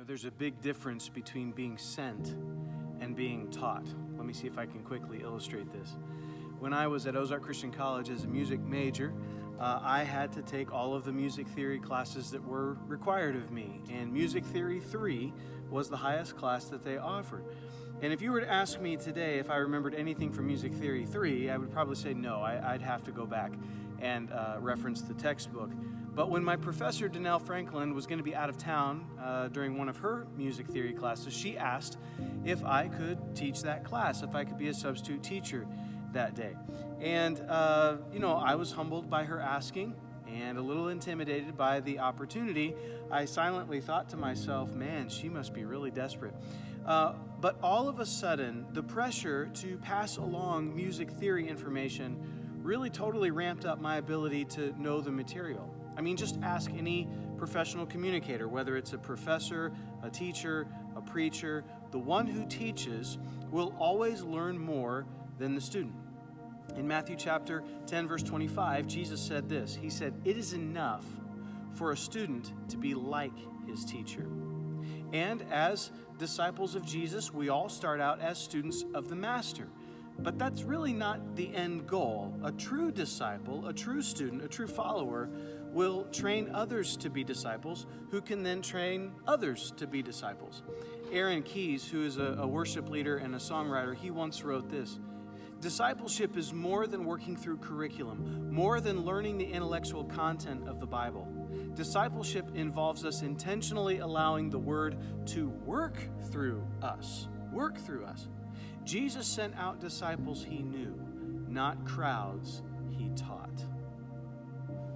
There's a big difference between being sent and being taught. Let me see if I can quickly illustrate this. When I was at Ozark Christian College as a music major, I had to take all of the music theory classes that were required of me. And Music Theory 3 was the highest class that they offered. And if you were to ask me today if I remembered anything from Music Theory 3, I would probably say no. I'd have to go back and reference the textbook. But when my professor, Danelle Franklin, was going to be out of town during one of her music theory classes, she asked if I could teach that class, if I could be a substitute teacher that day. And, I was humbled by her asking and a little intimidated by the opportunity. I silently thought to myself, man, she must be really desperate. But all of a sudden, the pressure to pass along music theory information really totally ramped up my ability to know the material. I mean, just ask any professional communicator, whether it's a professor, a teacher, a preacher. The one who teaches will always learn more than the student. In Matthew chapter 10, verse 25, Jesus said this. He said, "It is enough for a student to be like his teacher." And as disciples of Jesus, we all start out as students of the Master. But that's really not the end goal. A true disciple, a true student, a true follower will train others to be disciples who can then train others to be disciples. Aaron Keyes, who is a worship leader and a songwriter, he once wrote this: "Discipleship is more than working through curriculum, more than learning the intellectual content of the Bible. Discipleship involves us intentionally allowing the Word to work through us. Work through us. Jesus sent out disciples he knew, not crowds he taught."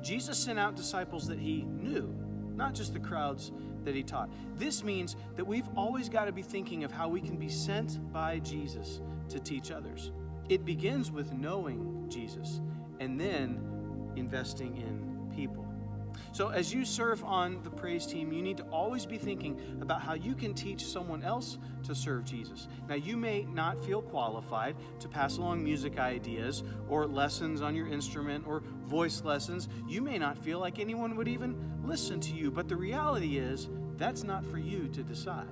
Jesus sent out disciples that he knew, not just the crowds that he taught. This means that we've always got to be thinking of how we can be sent by Jesus to teach others. It begins with knowing Jesus and then investing in people. So as you serve on the praise team, you need to always be thinking about how you can teach someone else to serve Jesus. Now, you may not feel qualified to pass along music ideas or lessons on your instrument or voice lessons. You may not feel like anyone would even listen to you, but the reality is that's not for you to decide.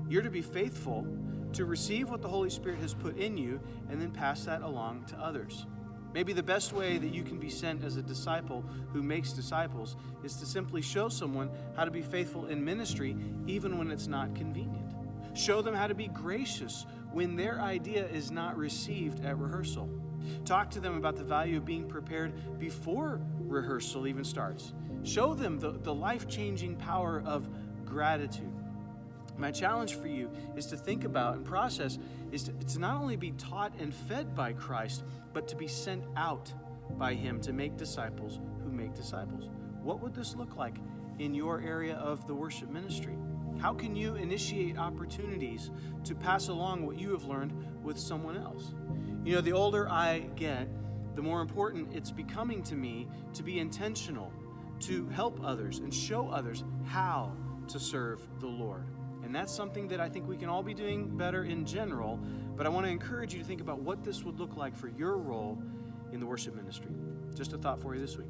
You're to be faithful to receive what the Holy Spirit has put in you and then pass that along to others. Maybe the best way that you can be sent as a disciple who makes disciples is to simply show someone how to be faithful in ministry even when it's not convenient. Show them how to be gracious when their idea is not received at rehearsal. Talk to them about the value of being prepared before rehearsal even starts. Show them the life-changing power of gratitude. My challenge for you is to think about and process is to not only be taught and fed by Christ, but to be sent out by him to make disciples who make disciples. What would this look like in your area of the worship ministry? How can you initiate opportunities to pass along what you have learned with someone else? The older I get, the more important it's becoming to me to be intentional, to help others and show others how to serve the Lord. And that's something that I think we can all be doing better in general, but I want to encourage you to think about what this would look like for your role in the worship ministry. Just a thought for you this week.